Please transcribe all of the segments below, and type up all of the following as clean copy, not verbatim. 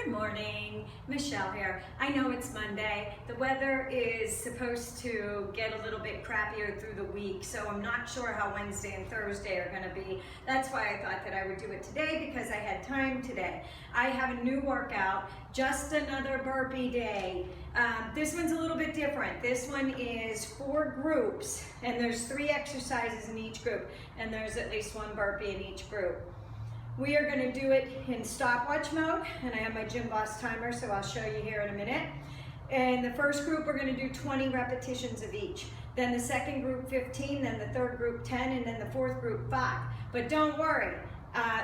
Good morning, Michelle here. I know it's Monday. The weather is supposed to get a little bit crappier through the week, so I'm not sure how Wednesday and Thursday are gonna be. That's why I thought that I would do it today because I had time today. I have a new workout, just another burpee day. This one's a little bit different. This one is 4 groups, and there's 3 exercises in each group, and there's at least 1 burpee in each group. We are going to do it in stopwatch mode, and I have my Gym Boss timer, so I'll show you here in a minute. In the first group, we're going to do 20 repetitions of each. Then the second group, 15, then the third group, 10, and then the fourth group, 5. But don't worry,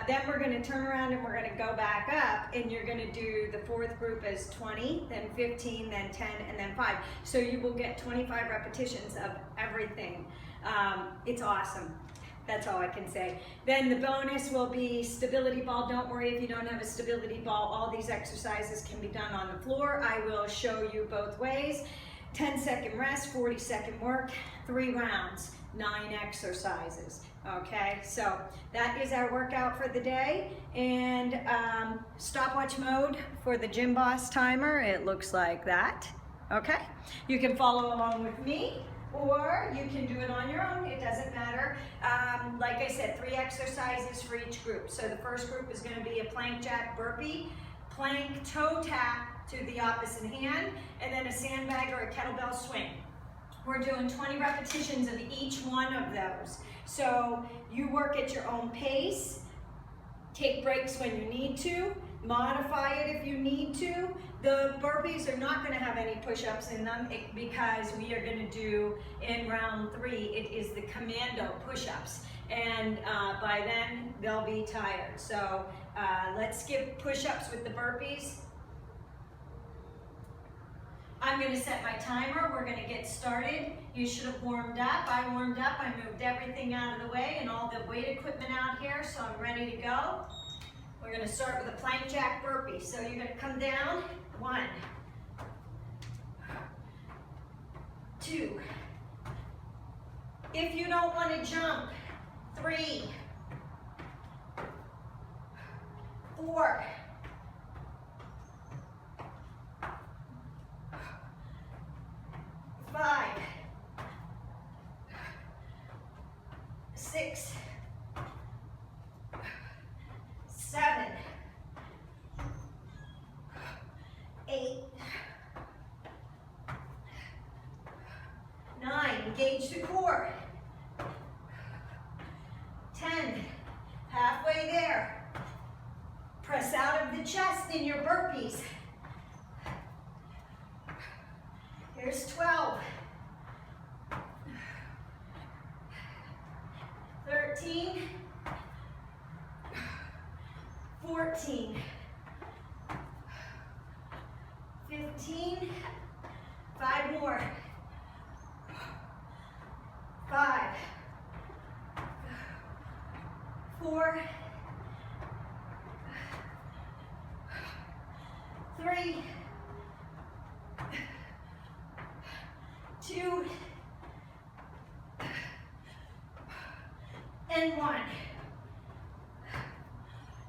then we're going to turn around and we're going to go back up, and you're going to do the fourth group as 20, then 15, then 10, and then 5. So you will get 25 repetitions of everything. It's awesome. That's all I can say. Then the bonus will be stability ball. Don't worry if you don't have a stability ball. All these exercises can be done on the floor. I will show you both ways. 10-second rest, 40-second work, 3 rounds, 9 exercises. Okay, so that is our workout for the day. And stopwatch mode for the Gym Boss timer, it looks like that. Okay, you can follow along with me, or you can do it on your own, it doesn't matter. Like I said, 3 exercises for each group. So the first group is going to be a plank jack burpee, plank toe tap to the opposite hand, and then a sandbag or a kettlebell swing. We're doing 20 repetitions of each one of those. So you work at your own pace, take breaks when you need to, modify it if you need to. The burpees are not going to have any push-ups in them because we are going to do, in round 3, it is the commando push-ups. And by then, they'll be tired. So let's skip push-ups with the burpees. I'm going to set my timer. We're going to get started. You should have warmed up. I warmed up. I moved everything out of the way and all the weight equipment out here, so I'm ready to go. We're going to start with a plank jack burpee. So you're going to come down. 1, 2. If you don't want to jump, 3, 4, 5, 6, 7, 8, 9, engage the core. 10, halfway there. Press out of the chest in your burpees. Here's 12, 13, 14, 15, 5 more, 5, 4, 3, 2, and 1.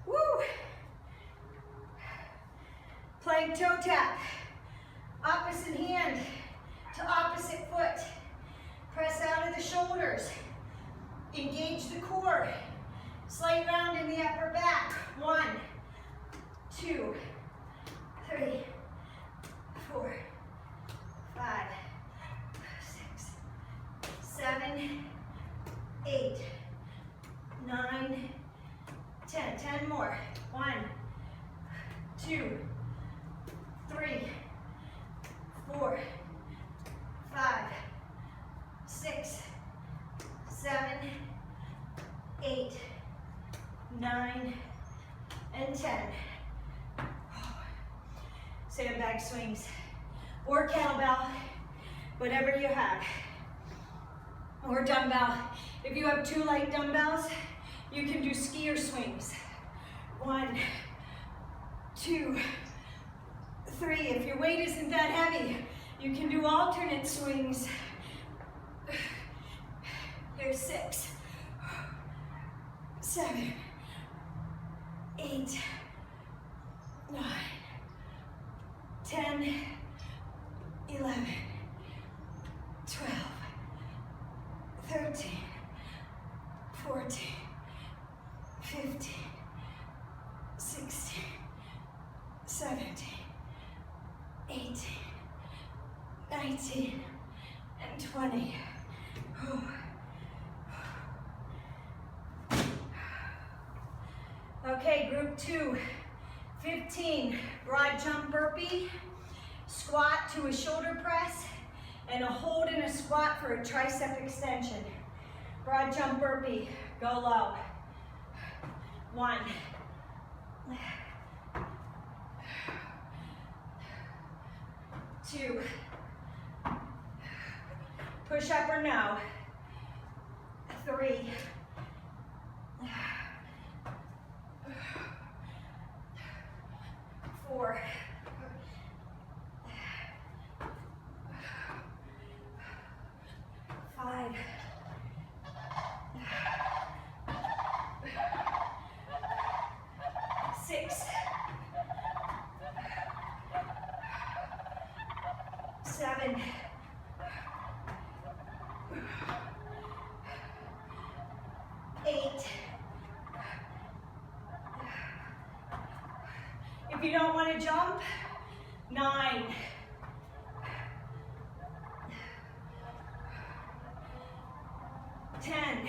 Woo! Plank toe tap. Opposite hand to opposite foot. Press out of the shoulders. Engage the core. Slight round in the upper back. 1, 2, 3, 4, 5, 6, 7, 8, 9, 10. 10 more. 1, 2, 3, 4, 5, 6, 7, 8, 9, and 10. Sandbag swings or kettlebell, whatever you have, or dumbbell. If you have 2 light dumbbells, you can do skier swings. 1, 2, 3. If your weight isn't that heavy, you can do alternate swings. Here's 6, 7, 8, 9, 10, 11, 12, 13, 14, 15, 16, 17, 18, 19, and 20. Okay, group 2, 15, broad jump burpee, squat to a shoulder press, and a hold in a squat for a tricep extension. Broad jump burpee, go low. 1, 2, push up or no, 3, 4, 5, 6, 7, 8. If you don't want to jump, 9. 10.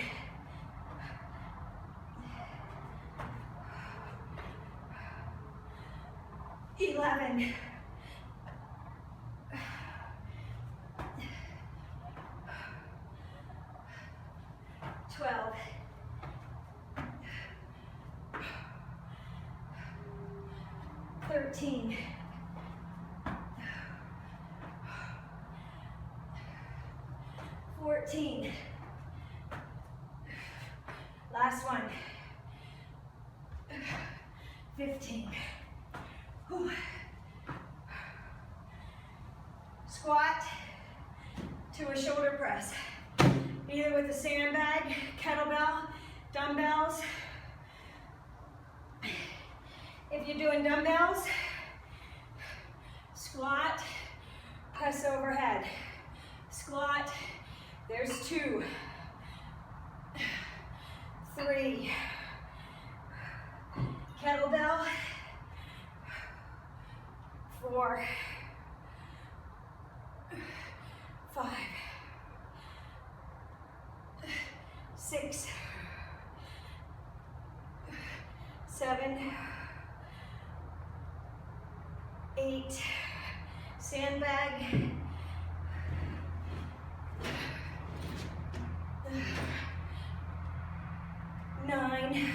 11. 12. 13. 14. Last one. 15. Whew. Squat to a shoulder press, either with a sandbag, kettlebell, dumbbells. If you're doing dumbbells, squat, press overhead. Squat, there's 2, 3, kettlebell, 4, 5, 6, 7, 8, sandbag, 9,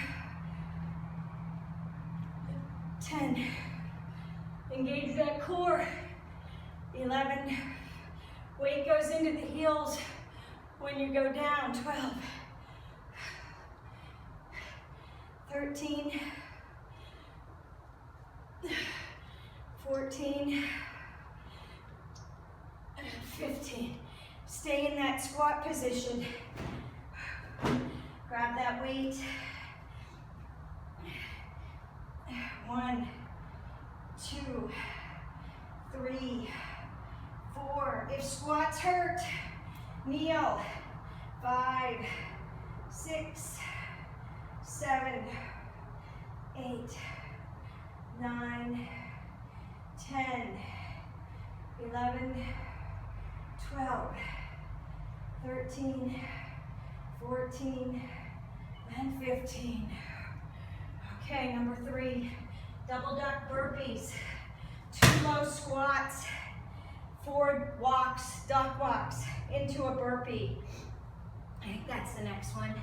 10. Engage that core. 11. Weight goes into the heels when you go down. 12. 13. 14. 15. Stay in that squat position. Grab that weight. 1, 2, 3, 4. If squats hurt, kneel. 5, 6, 7, 8, 9, 10, 11, 12, 13, 14, and 15. Okay, number 3, double duck burpees. 2 low squats, forward walks, duck walks into a burpee. I think that's the next one.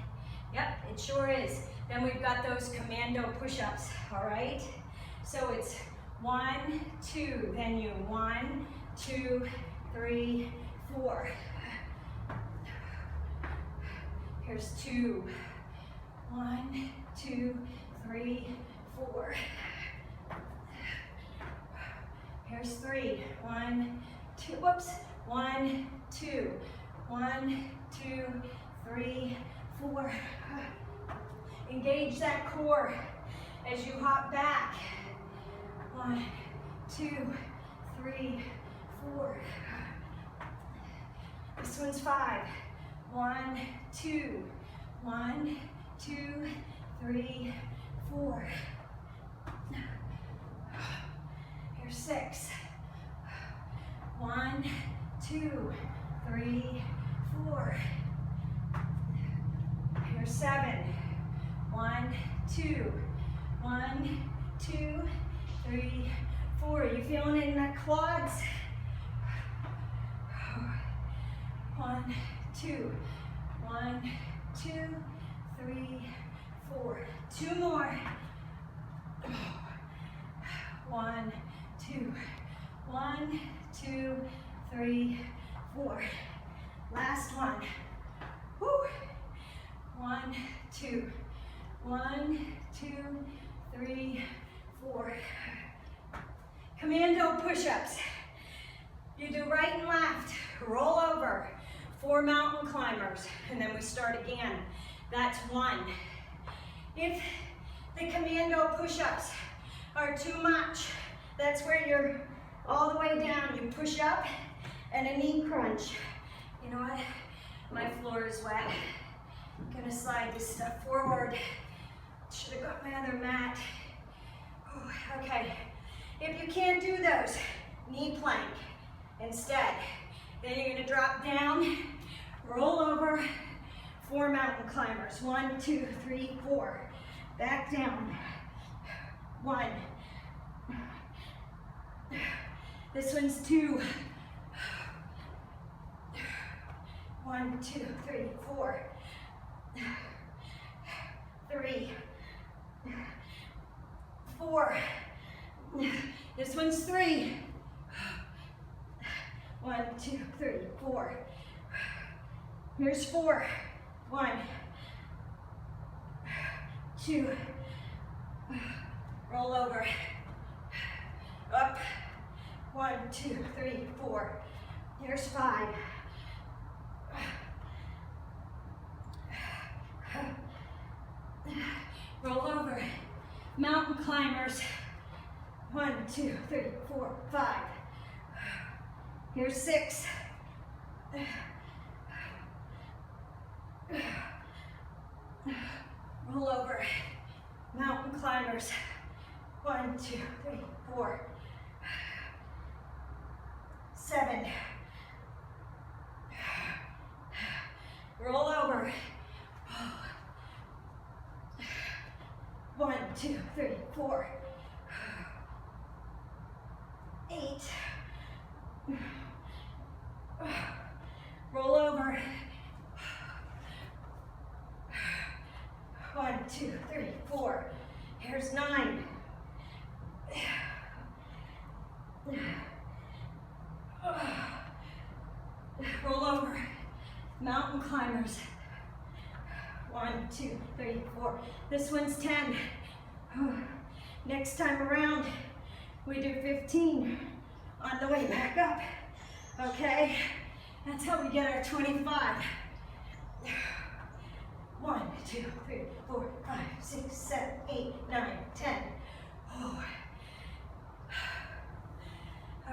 Yep, it sure is. Then we've got those commando push-ups, all right? So it's 1, 2, then you 1, 2, 3, 4. Here's 2. 1, 2, 3, 4. Here's 3. 1, 2. Whoops. 1, 2. 1, 2, 3, 4. Engage that core as you hop back. 1, 2, one's 5. 1, 2, 1, 2, 3, 4. Here's 6. 1, 2, 3, 4. Here's 7. 1, 2, 1, 2, 3, 4. You feeling it in the quads? 1, 2, 1, 2, 3, 4. 2 more. 1, 2, 1, 2, 3, 4. Last one. Woo. 1, 2, 1, 2, 3, 4. Commando push-ups. You do right and left, roll over, 4 mountain climbers, and then we start again. That's 1. If the commando push-ups are too much, that's where you're all the way down. You push up and a knee crunch. You know what? My floor is wet. I'm gonna slide this stuff forward. Should have got my other mat. Ooh, okay. If you can't do those, knee plank instead. Then you're gonna drop down, roll over, 4 mountain climbers. 1, 2, 3, 4. Back down. 1. This one's 2. 1, 2, 3, 4. 3. 4. This one's 3. 1, 2, 3, 4. Here's 4. 1, 2. Roll over. Up. 1, 2, 3, 4. Here's 5. Roll over. Mountain climbers. 1, 2, 3, 4, 5. Here's 6. Roll over. Mountain climbers. 1, 2, 3, 4. 7. Roll over. 1, 2, 3, 4. 8. Roll over. 1, 2, 3, 4. Here's 9. Roll over. Mountain climbers. 1, 2, 3, 4. This one's 10. Next time around, we do 15 on the way back up. Okay? That's how we get our 25. 1, 2, 3, 4, 5, 6, 7, 8, 9, 10. Oh.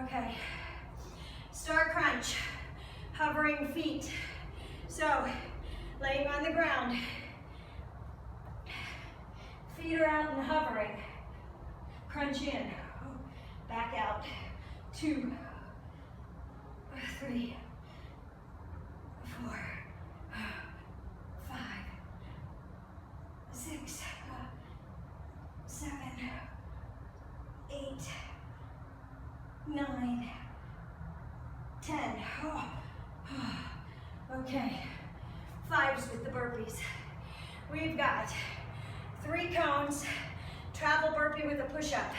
Okay. Star crunch. Hovering feet. So, laying on the ground. Feet are out and hovering. Crunch in. Back out. 2, 3, 4, 5, 6, 7, 8, 9, 10. Okay, 5s with the burpees. We've got 3 cones, travel burpee with a push-up.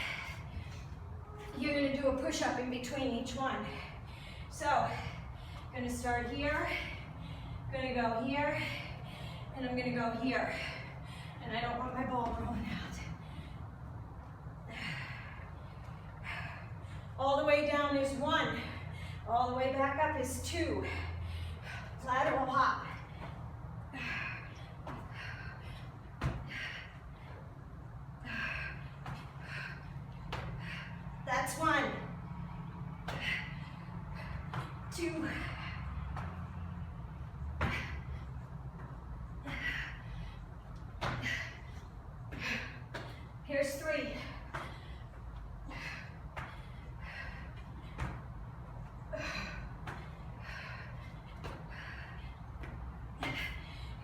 You're gonna do a push-up in between each one. So, gonna start here, gonna go here, and I'm gonna go here. And I don't want my ball rolling out. All the way down is 1. All the way back up is 2. Lateral hop. That's 1. 2.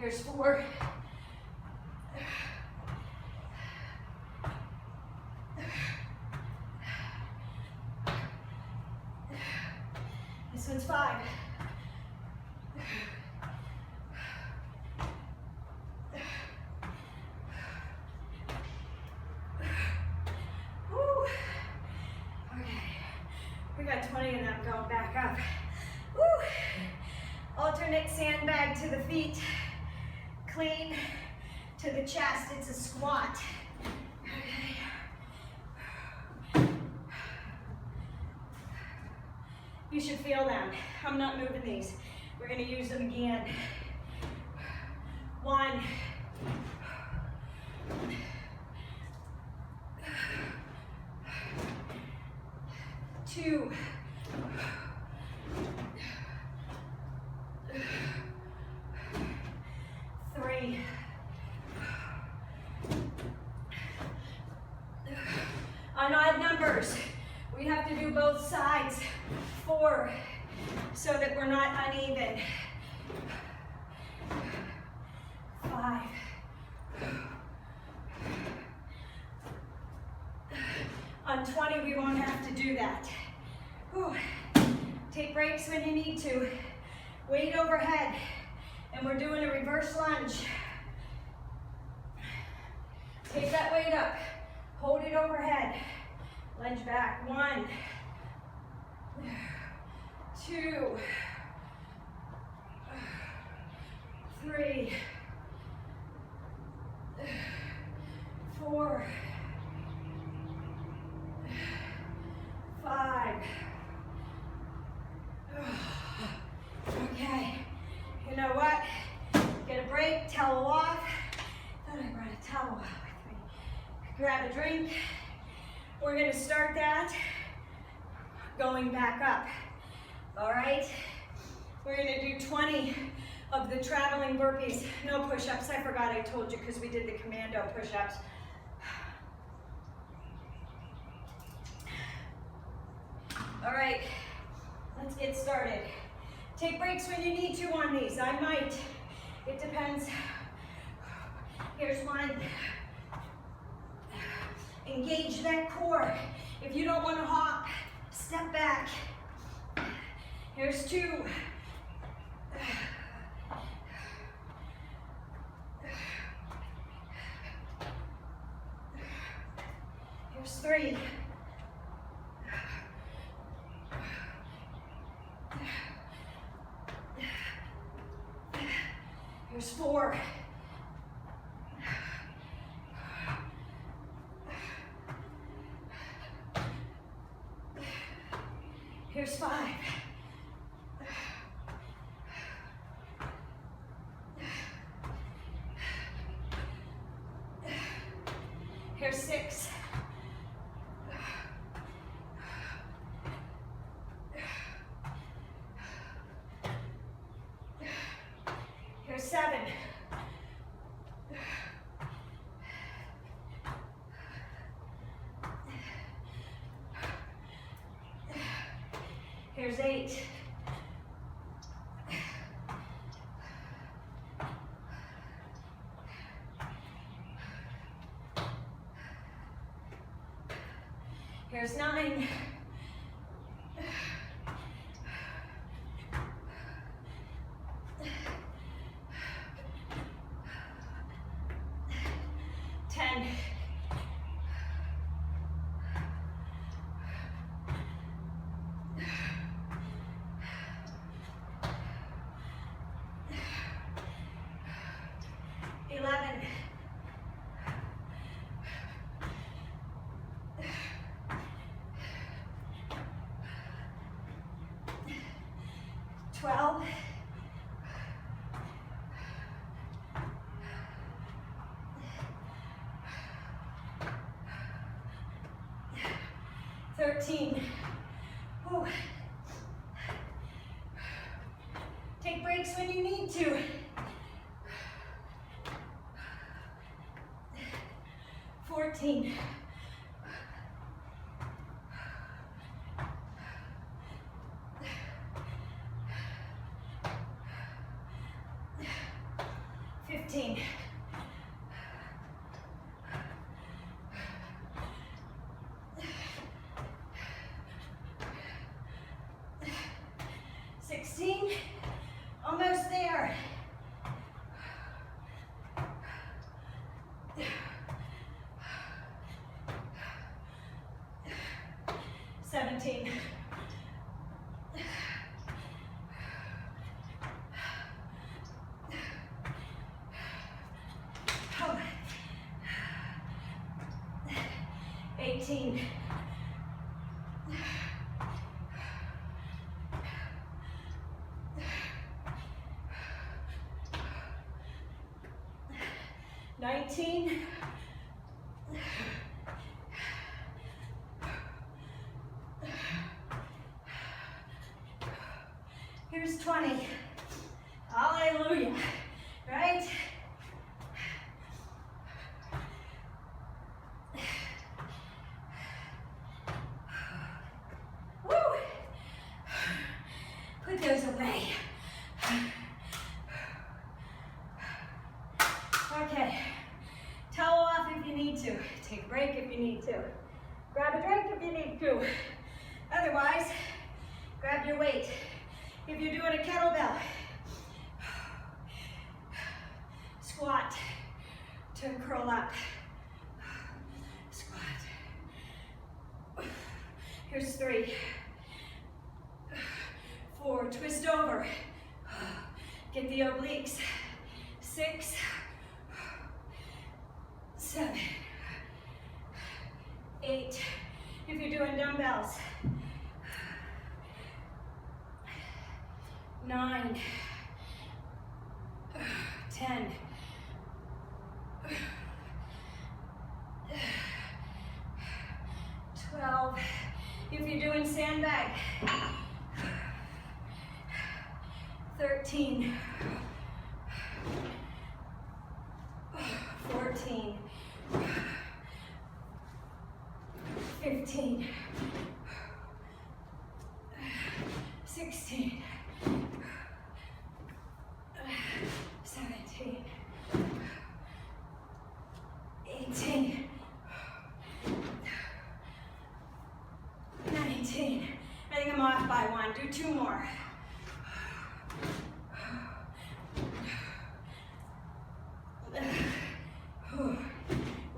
Here's 4. This one's 5. Woo. Okay, we got 20 of them going back up. Woo. Alternate sandbag to the feet, clean to the chest. It's a squat. Okay. You should feel them. I'm not moving these. We're going to use them again. 1, 2, 3, on odd numbers, we have to do both sides. 4, so that we're not uneven. 5, on 20, we won't have to do that. Whew. Take breaks when you need to. Weight overhead, and we're doing a reverse lunge. Take that weight up, hold it overhead, lunge back. 1, 2, 3, 4, 5. Okay, you know what? Get a break, towel off. Thought I brought a towel with me. Grab a drink. We're gonna start that going back up. All right? We're gonna do 20 of the traveling burpees. No push-ups. I forgot I told you because we did the commando push-ups. All right, let's get started. Take breaks when you need to on these. I might. It depends. Here's 1. Engage that core. If you don't want to hop, step back. Here's 2. Here's 3. Here's 4. Here's 5. Here's 6. Here's 7. Here's 8. Here's 9. Twelve. 13. Whew. Take breaks when you need to. 14. 15. 15. 16. Almost there. 17. 18. 19. Here's 20. Hallelujah. Right? Woo! Put those away. Okay. Towel off if you need to. Take a break if you need to. Grab a drink if you need to. Otherwise, grab your weight. If you're doing a kettlebell, squat to curl up. Squat. Here's 3. 4, twist over. Get the obliques. 6, 7, 8. If you're doing dumbbells. 9, 10, 12. If you're doing sandbag. 13, 14, 15, 16, 17, 18, 19. I think I'm off by 1. Do 2 more.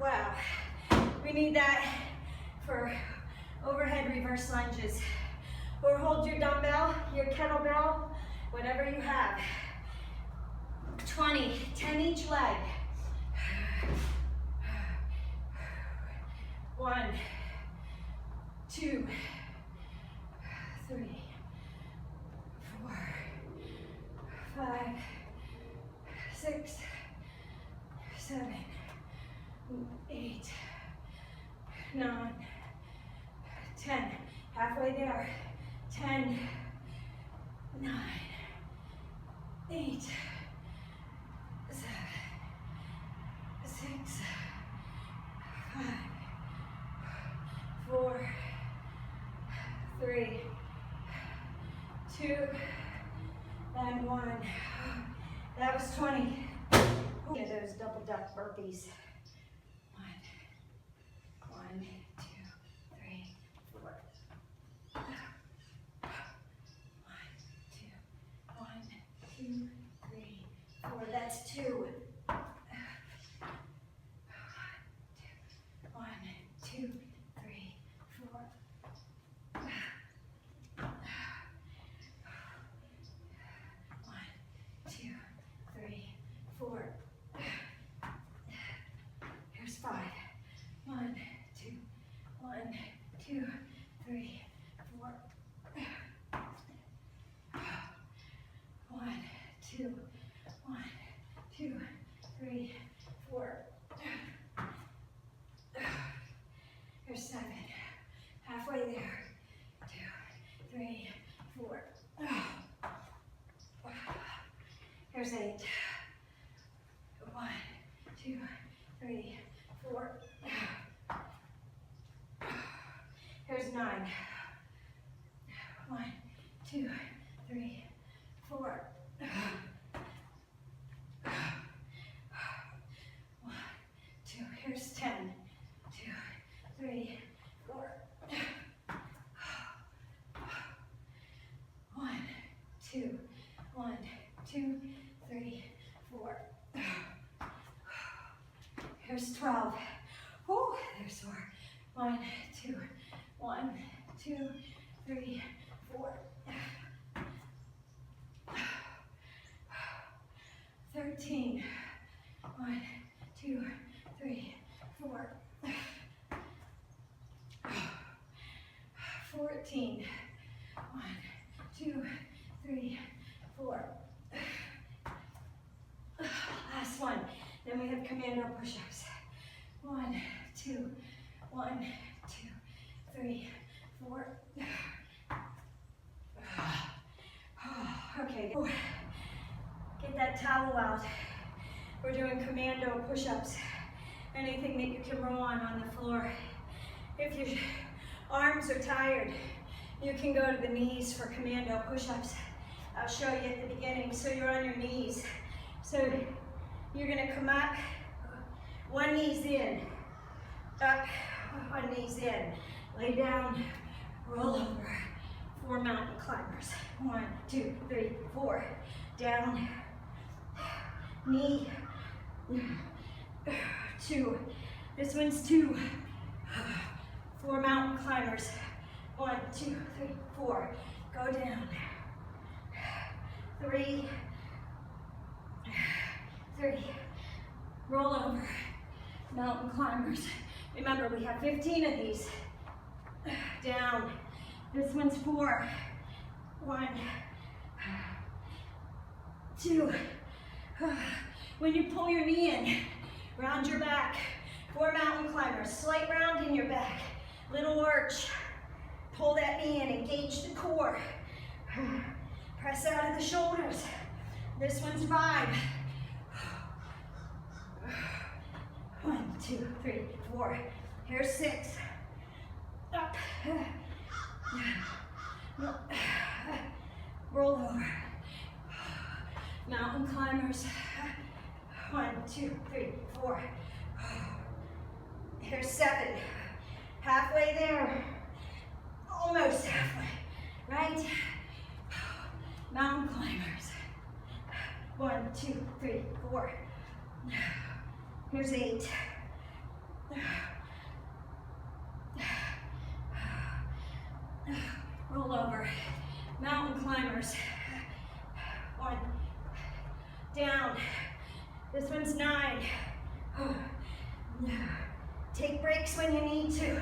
Wow. We need that for overhead reverse lunges. Or hold your dumbbell, your kettlebell, whatever you have. 20, 10 each leg. 1, 2, 3, 4, 5, 6, 7, 8, 9, 10. Halfway there. 10, 9, 8, 7, 6, 5, 4, 3, 2, and 1. That was 20. Get those double duck burpees. 1, 2, 3, 4. 1, 2, 3, 4. That's 2. 1, 2, 3, 4. 1, 2, 3, 4. Here's 5. 1, 2, 1, 2, 3, 4. 1, 2, 1, 2, 3, 4. Here's 7. Halfway there. 2, 3, 4. Here's 8. 1, 2, 3, 4. Here's 9. 1, 2, 3, 4. 2, 1, 2, 3, 4. Here's 12. Whew, there's 4. 1, 2, 1, 2, 3, 4. 13. 1, 2, 3, 4. 14. 1, 2, 3, 4. Last one. Then we have commando push-ups. 1, 2, 1, 2, 3, 4. Okay. Get that towel out. We're doing commando push-ups. Anything that you can roll on the floor. If your arms are tired, you can go to the knees for commando push-ups. I'll show you at the beginning. So you're on your knees. So you're gonna come up, one knee's in, up, one knee's in, lay down, roll over, 4 mountain climbers. 1, 2, 3, 4, down, knee, 2, this one's 2, 4 mountain climbers. 1, 2, 3, 4, go down, 3, roll over, mountain climbers. Remember, we have 15 of these. Down, this one's 4, 1, 2. When you pull your knee in, round your back, 4 mountain climbers, slight round in your back, little arch, pull that knee in, engage the core, press out of the shoulders. This one's 5. 1, 2, 3, 4. Here's 6. Up. Roll over. Mountain climbers. 1, 2, 3, 4. Here's 7. Halfway there. Almost halfway. Right? Mountain climbers. 1, 2, 3, 4. Here's 8. Roll over. Mountain climbers. 1. Down. This one's 9. Take breaks when you need to.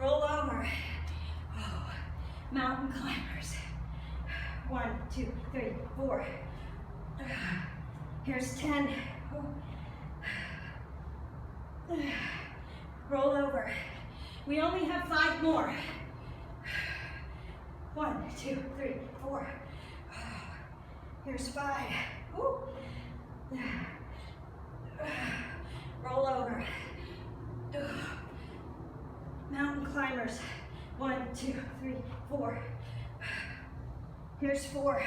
Roll over. Mountain climbers. 1, 2, 3, 4. Here's 10. Roll over. We only have 5 more. 1, 2, 3, 4. Here's 5. Woo. Roll over. Mountain climbers. 1, 2, 3, 4. Here's 4.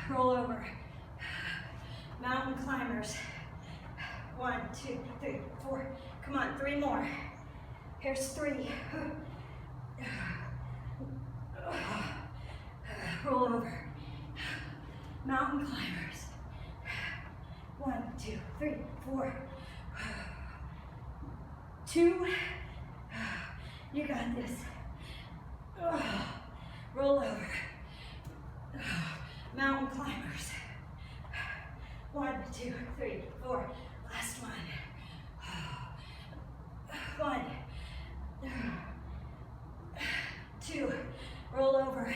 Roll over. Mountain climbers. 1, 2, 3, 4. Come on, 3 more. Here's 3. Roll over. Mountain climbers. 1, 2, 3, 4. 2. You got this. Roll over. Mountain climbers. 1, 2, 3, 4. Last one. 1, 2. Roll over.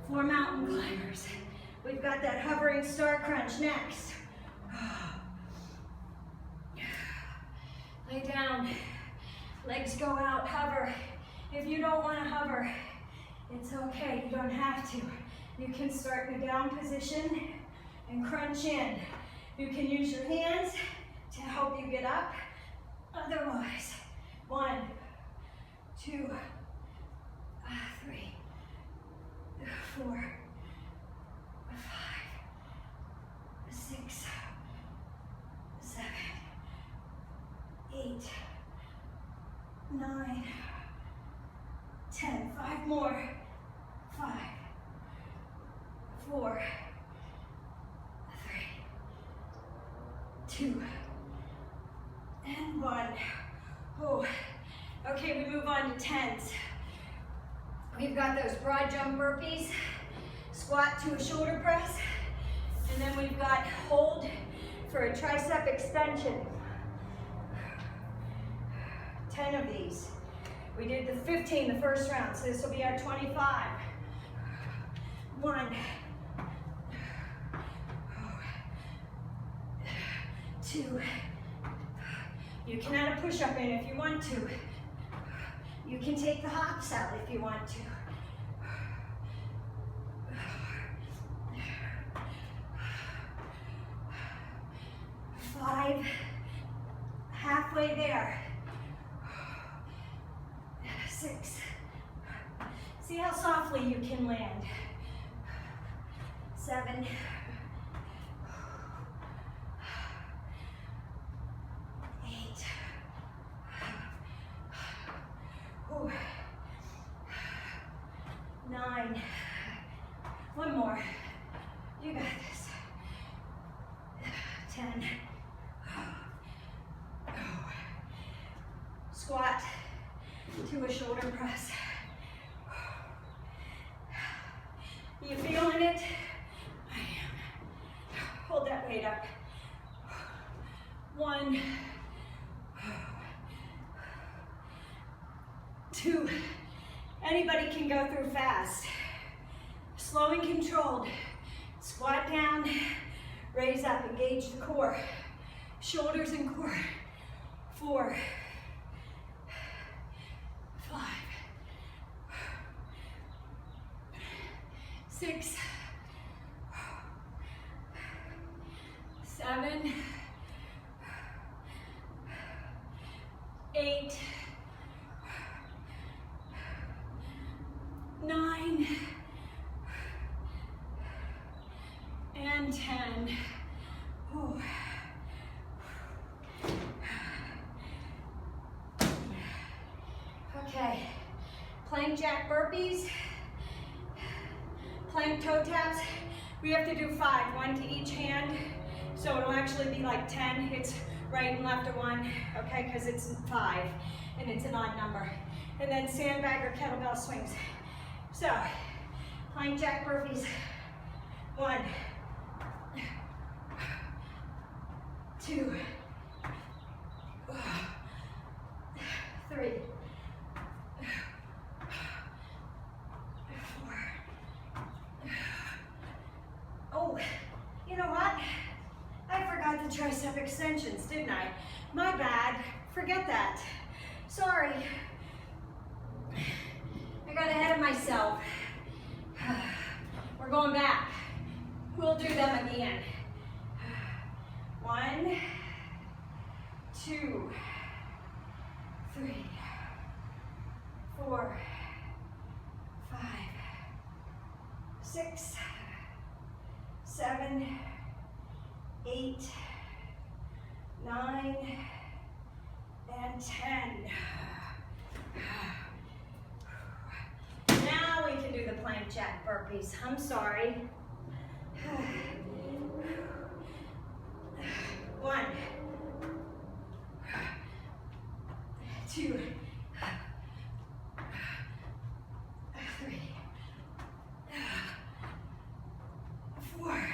4 mountain climbers. We've got that hovering star crunch next. Lay down. Legs go out. Hover. If you don't want to hover, it's okay. You don't have to. You can start in a down position and crunch in. You can use your hands to help you get up. Otherwise, 1, 2, 3, 4, 5, 6, 7, 8, 9, 10, 5 more. 5, 4, 3, 2, and 1. Oh. Okay, we move on to 10s. We've got those broad jump burpees, squat to a shoulder press, and then we've got hold for a tricep extension. 10 of these. We did the 15 the first round, so this will be our 25. 1, 2. You can add a push-up in if you want to. You can take the hops out if you want to. 5, halfway there. 6. See how softly you can land. 7. 8. 9. One more. You got this. 10. Squat to a shoulder press. You feeling it? I am. Hold that weight up. 1, 2. Anybody can go through fast. Slow and controlled. Squat down, raise up, engage the core. Shoulders and core. 4, 5, 6, 7, 8, 9, and 10. Ooh. Okay, plank jack burpees, plank toe taps. We have to do 5, 1 to each hand. So it'll actually be like 10. It's right and left of 1, okay, because it's 5 and it's an odd number. And then sandbag or kettlebell swings. So, plank jack burpees. 1, 2, 3, 4. Oh, you know what? I forgot the tricep extensions, didn't I? My bad. Forget that. Sorry. I got ahead of myself. We're going back. We'll do them again. 1, 2, 3, 4, 5, 6, 7, 8, 9, and 10. Now we can do the plank jack burpees. I'm sorry. 1, 2, 3, 4.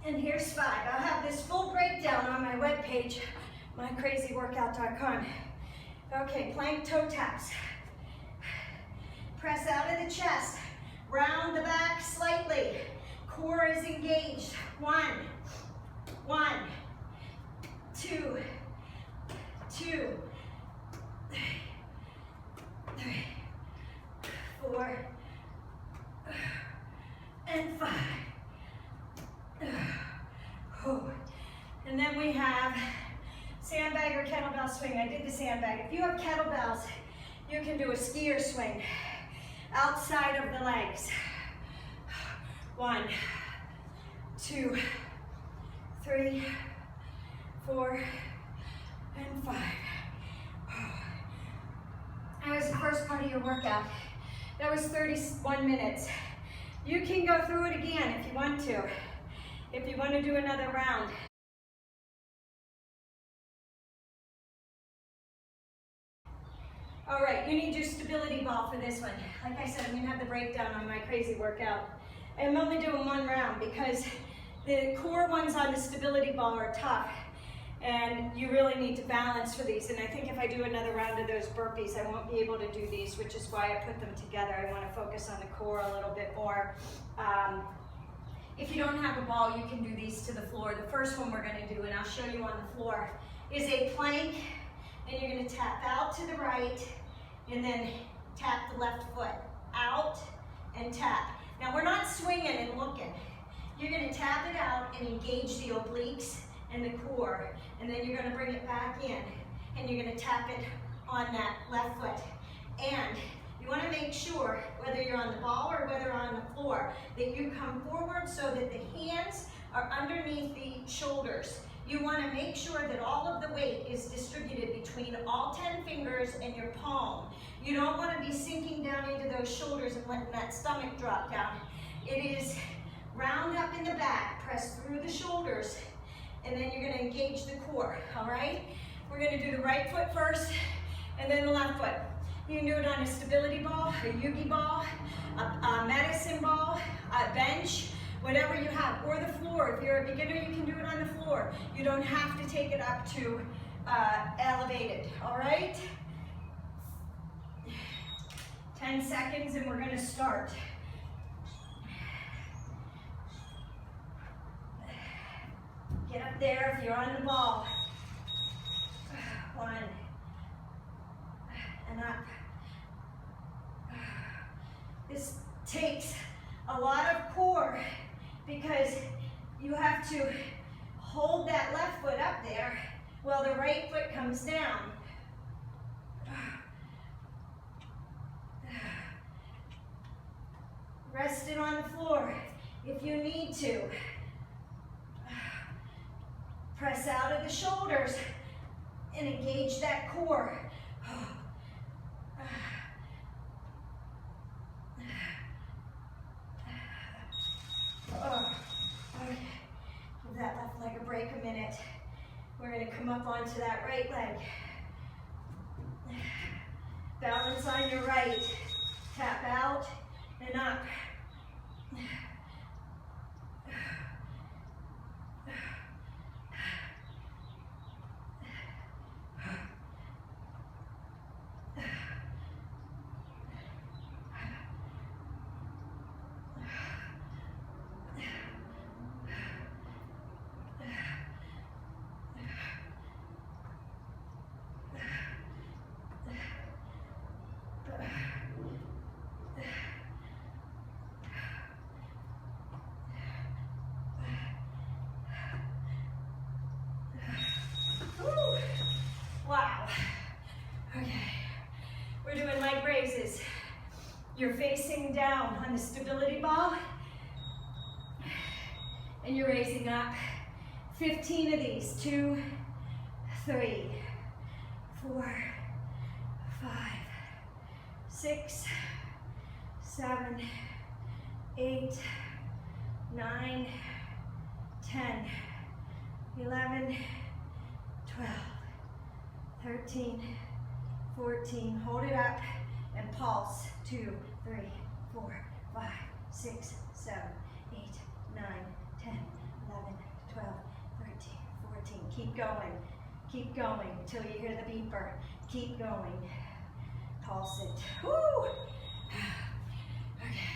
And here's 5. I'll have this full breakdown on my webpage, mycrazyworkout.com. Okay, plank toe taps. Press out of the chest. Round the back slightly. Core is engaged. 1, 2, 2, 3, 4, and 5. And then we have sandbag or kettlebell swing. I did the sandbag. If you have kettlebells, you can do a skier swing outside of the legs. 1, 2, 3, 4, and 5. first part of your workout. That was 31 minutes. You can go through it again if you want to. If you want to do another round. All right, you need your stability ball for this one. Like I said, I'm gonna have the breakdown on my crazy workout. I'm only doing one round because the core ones on the stability ball are tough and you really need to balance for these. And I think if I do another round of those burpees, I won't be able to do these, which is why I put them together. I wanna focus on the core a little bit more. If you don't have a ball, you can do these to the floor. The first one we're gonna do, and I'll show you on the floor, is a plank, and you're gonna tap out to the right, and then tap the left foot out and tap. Now we're not swinging and looking. You're gonna tap it out and engage the obliques and the core, and then you're gonna bring it back in, and you're gonna tap it on that left foot. And you wanna make sure, whether you're on the ball or whether on the floor, that you come forward so that the hands are underneath the shoulders. You want to make sure that all of the weight is distributed between all 10 fingers and your palm. You don't want to be sinking down into those shoulders and letting that stomach drop down. It is round up in the back, press through the shoulders, and then you're going to engage the core, all right? We're going to do the right foot first, and then the left foot. You can do it on a stability ball, a Yugi ball, a medicine ball, a bench, whatever you have, or the floor. If you're a beginner, you can do it on the floor. You don't have to take it up to elevated, all right? 10 seconds and we're gonna start. Get up there if you're on the ball. 1, and up. This takes a lot of core because you have to hold that left foot up there while the right foot comes down. Rest it on the floor if you need to. Press out of the shoulders and engage that core. Okay. Give that left leg a break a minute. We're going to come up onto that right leg. Balance on your right. Tap out and up. Wow. Okay. We're doing leg raises. You're facing down on the stability ball and you're raising up. 15 of these. 2, 3, 4, 5, 6, 7, 8, 9, 10, 11, 12, 13, 14, hold it up and pulse. 2, 3, 4, 5, 6, 7, 8, 9, 10, 11, 12, 13, 14. Keep going until you hear the beeper. Keep going. Pulse it. Woo! Okay.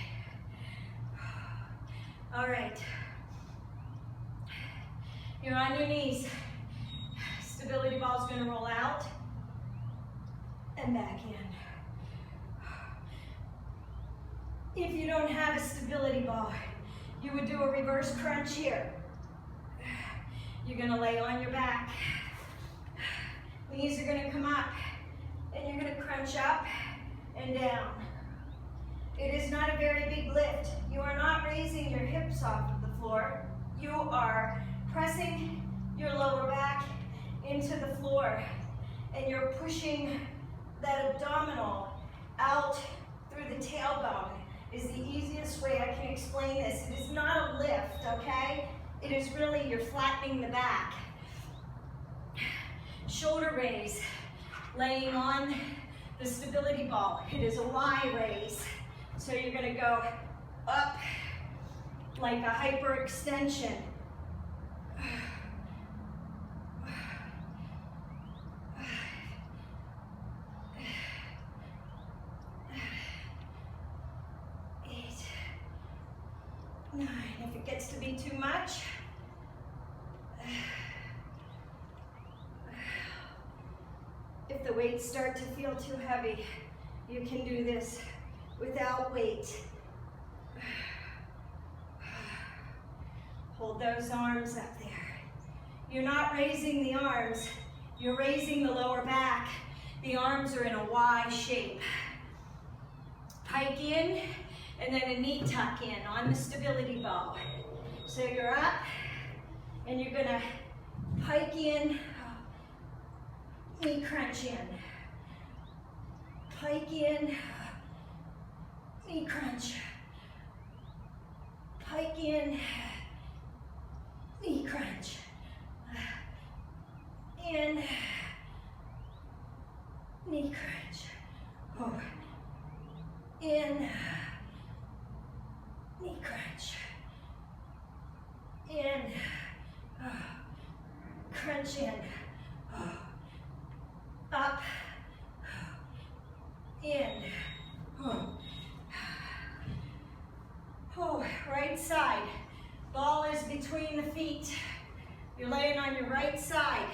All right. You're on your knees. Stability ball's gonna roll out and back in. If you don't have a stability ball, you would do a reverse crunch here. You're gonna lay on your back. Knees are gonna come up and you're gonna crunch up and down. It is not a very big lift. You are not raising your hips off of the floor. You are pressing your lower back into the floor and you're pushing that abdominal out through the tailbone is the easiest way I can explain this. It is not a lift, okay? It is really, you're flattening the back. Shoulder raise, laying on the stability ball. It is a Y raise. So you're gonna go up like a hyperextension. If it gets to be too much, if the weights start to feel too heavy, you can do this without weight. Hold those arms up there. You're not raising the arms, you're raising the lower back. The arms are in a Y shape. Pike in, and then a knee tuck in on the stability ball. So you're up, and you're gonna pike in, knee crunch in. Pike in, knee crunch. Pike in, knee crunch. In, knee crunch. Oh. In, knee crunch. In, crunch in. Up, in. Right side. Ball is between the feet. You're laying on your right side.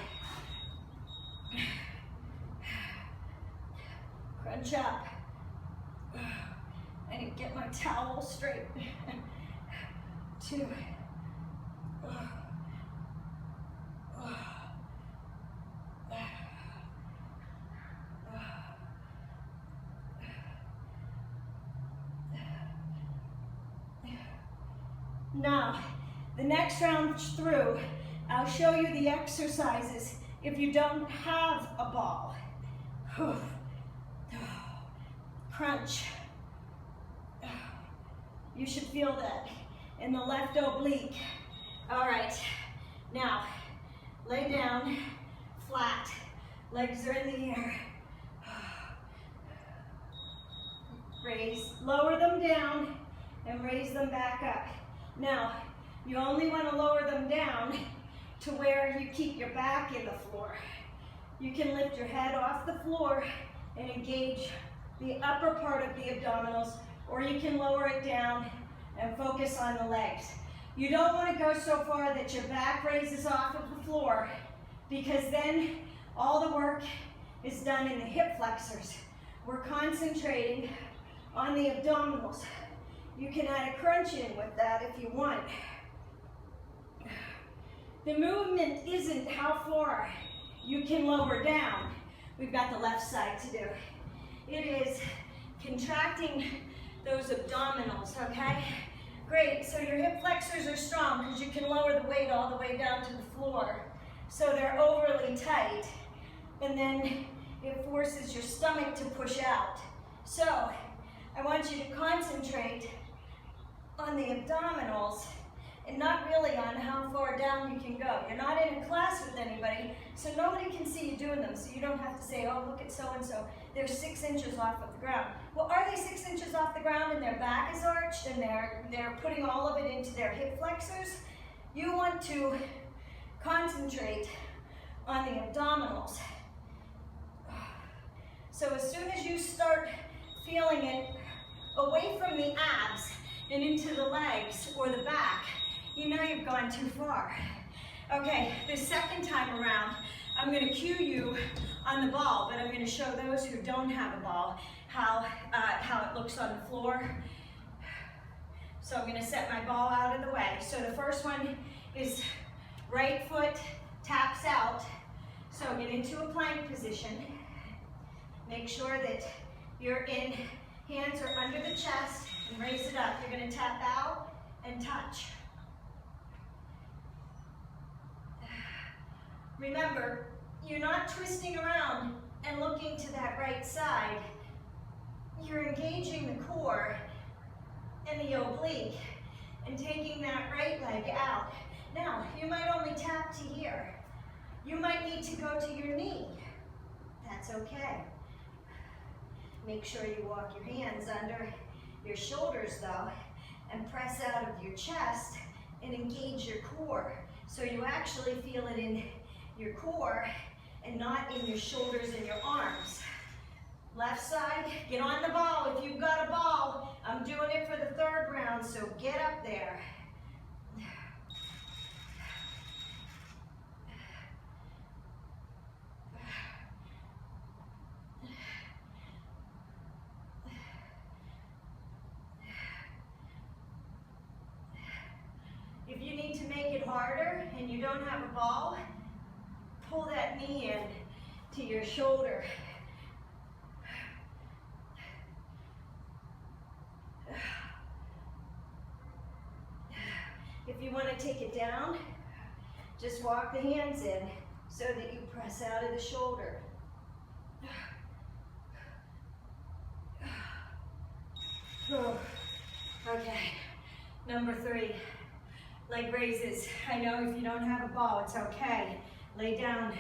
Crunch up. I need to get my towel straight. 2. Now, the next round through, I'll show you the exercises if you don't have a ball. Crunch. You should feel that in the left oblique. All right, now lay down, flat, legs are in the air. Raise, lower them down and raise them back up. Now, you only want to lower them down to where you keep your back in the floor. You can lift your head off the floor and engage the upper part of the abdominals, or you can lower it down and focus on the legs. You don't want to go so far that your back raises off of the floor, because then all the work is done in the hip flexors. We're concentrating on the abdominals. You can add a crunch in with that if you want. The movement isn't how far you can lower down. We've got the left side to do. It is contracting those abdominals, okay? Great, so your hip flexors are strong because you can lower the weight all the way down to the floor. So they're overly tight, and then it forces your stomach to push out. So I want you to concentrate on the abdominals and not really on how far down you can go. You're not in a class with anybody, so nobody can see you doing them, so you don't have to say, oh, look at so-and-so, they're 6 inches off of the ground. Well, are they 6 inches off the ground and their back is arched and they're putting all of it into their hip flexors? You want to concentrate on the abdominals. So as soon as you start feeling it away from the abs and into the legs or the back, you know you've gone too far. Okay, the second time around, I'm going to cue you on the ball, but I'm going to show those who don't have a ball how it looks on the floor. So I'm going to set my ball out of the way. So the first one is right foot taps out. So get into a plank position. Make sure that your hands are under the chest and raise it up. You're going to tap out and touch. Remember, you're not twisting around and looking to that right side. you're engaging the core and the oblique and taking that right leg out. Now, you might only tap to here. You might need to go to your knee. That's okay. Make sure you walk your hands under your shoulders though, and press out of your chest and engage your core. So you actually feel it in your core and not in your shoulders and your arms. Left side, get on the ball. If you've got a ball, I'm doing it for the third round, so get up there. If you need to make it harder and you don't have a ball, pull that knee in to your shoulder. If you want to take it down, just walk the hands in so that you press out of the shoulder. Okay, number 3, leg raises. I know if you don't have a ball, it's okay. Lay down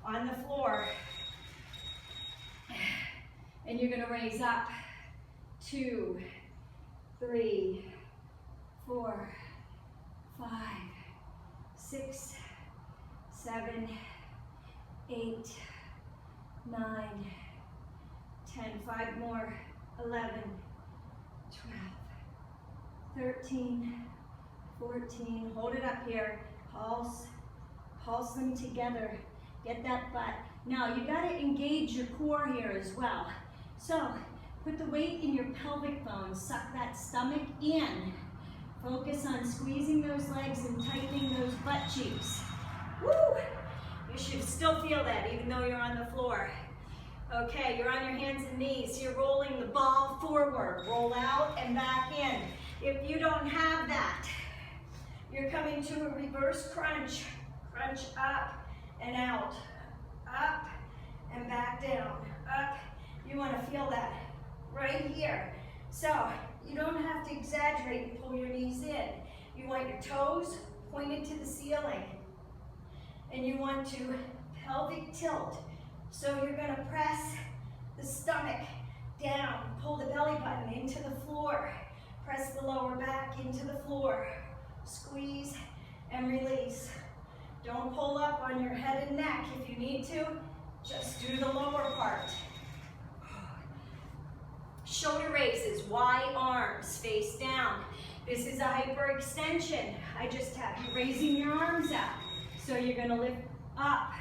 on the floor and you're gonna raise up. 2, 3, 4, 5, 6, 7, 8, 9, 10, 5 more, 11, 12, 13, 14, hold it up here, pulse them together, get that butt. Now you gotta engage your core here as well. So put the weight in your pelvic bones, suck that stomach in. Focus on squeezing those legs and tightening those butt cheeks. Woo! You should still feel that even though you're on the floor. Okay, you're on your hands and knees. You're rolling the ball forward. Roll out and back in. If you don't have that, you're coming to a reverse crunch. Crunch up and out. Up and back down. Up. You want to feel that right here. So, you don't have to exaggerate and pull your knees in. You want your toes pointed to the ceiling. And you want to pelvic tilt. So you're going to press the stomach down. Pull the belly button into the floor. Press the lower back into the floor. Squeeze and release. Don't pull up on your head and neck. If you need to, just do the lower part. Shoulder raises, wide arms, face down. This is a hyperextension. I just have you raising your arms up. So you're gonna lift up,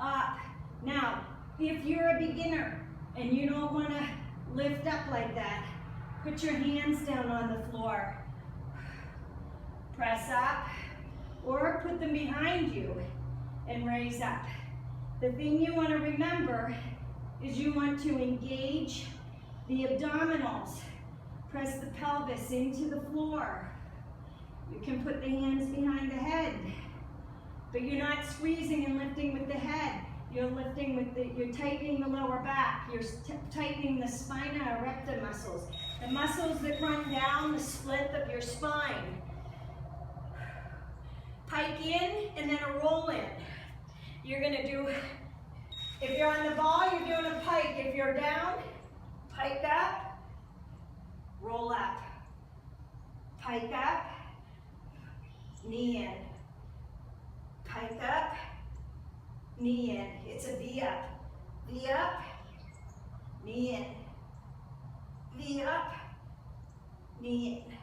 up. Now, if you're a beginner and you don't wanna lift up like that, put your hands down on the floor. Press up, or put them behind you and raise up. The thing you wanna remember is you want to engage the abdominals. Press the pelvis into the floor. You can put the hands behind the head, but you're not squeezing and lifting with the head. You're lifting with you're tightening the lower back. You're tightening the spina erecta muscles. The muscles that run down the split of your spine. Pike in and then a roll in. You're gonna do, if you're on the ball, you're doing a pike. If you're down, pike up, roll up, pike up, knee in, pike up, knee in. It's a V up, knee in, V up, knee in.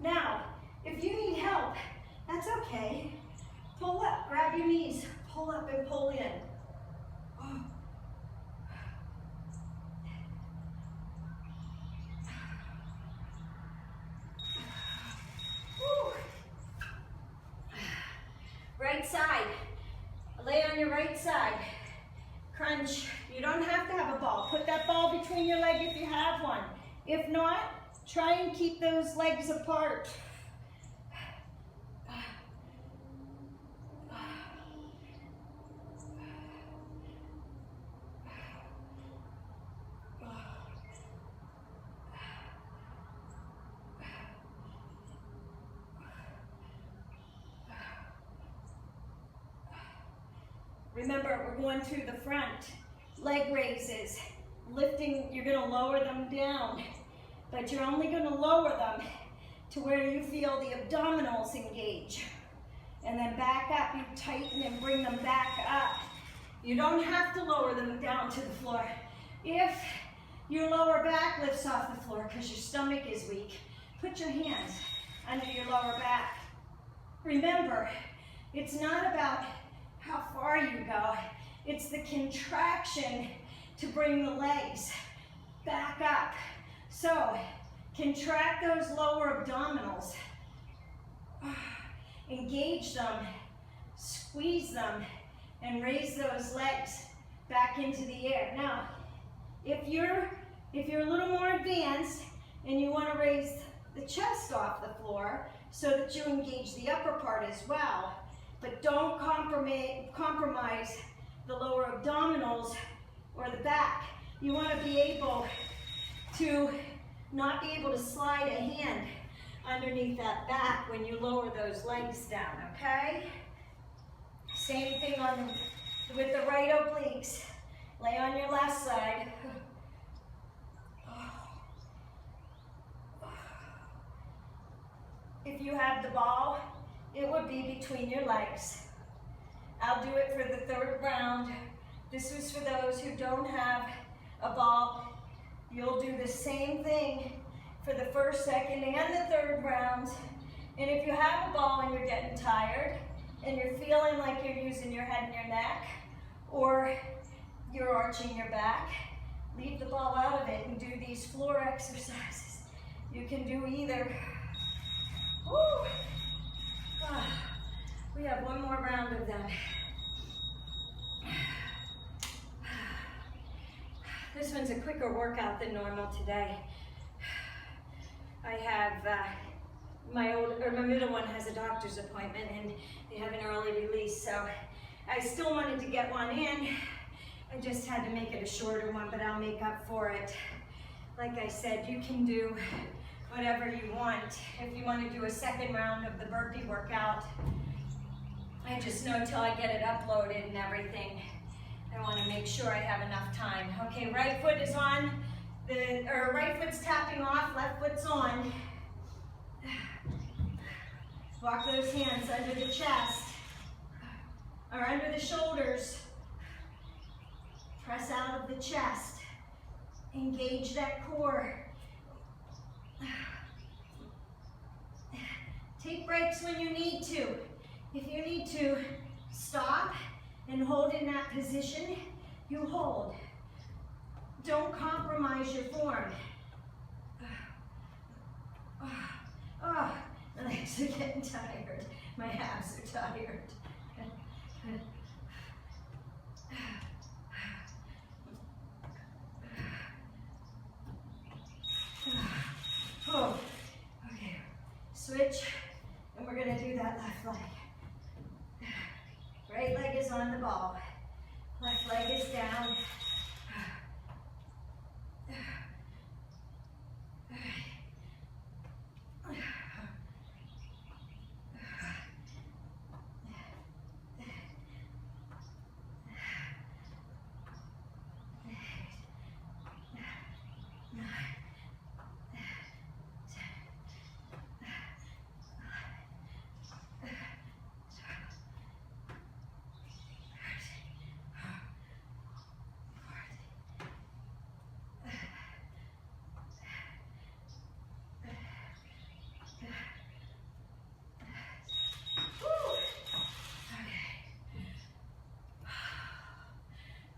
Now, if you need help, that's okay. Pull up, grab your knees, pull up and pull in. Oh. Right side, lay on your right side, crunch. You don't have to have a ball. Put that ball between your leg if you have one. If not, try and keep those legs apart. Remember, we're going to the front. Leg raises, lifting, you're gonna lower them down, but you're only gonna lower them to where you feel the abdominals engage. And then back up, you tighten and bring them back up. You don't have to lower them down to the floor. If your lower back lifts off the floor because your stomach is weak, put your hands under your lower back. Remember, it's not about how far you go, it's the contraction to bring the legs back up. So, contract those lower abdominals. Engage them, squeeze them, and raise those legs back into the air. Now, if you're a little more advanced and you want to raise the chest off the floor so that you engage the upper part as well, but don't compromise the lower abdominals or the back. You want to be able to not be able to slide a hand underneath that back when you lower those legs down, okay? Same thing with the right obliques. Lay on your left side. If you have the ball, it would be between your legs. I'll do it for the third round. This was for those who don't have a ball. You'll do the same thing for the first, second, and the third round. And if you have a ball and you're getting tired, and you're feeling like you're using your head and your neck, or you're arching your back, leave the ball out of it and do these floor exercises. You can do either. Woo. We have one more round of them. This one's a quicker workout than normal today. I have my middle one has a doctor's appointment and they have an early release, so I still wanted to get one in. I just had to make it a shorter one, but I'll make up for it. Like I said, you can do whatever you want. If you want to do a second round of the burpee workout, I just know till I get it uploaded and everything, I want to make sure I have enough time. Okay, right foot is on, right foot's tapping off, left foot's on. Walk those hands under the chest, or under the shoulders. Press out of the chest. Engage that core. Take breaks when you need to. If you need to stop and hold in that position, you hold. Don't compromise your form. My legs are getting tired. My abs are tired. Oh, okay. Switch, and we're gonna do that left leg. Right leg is on the ball. Left leg is down.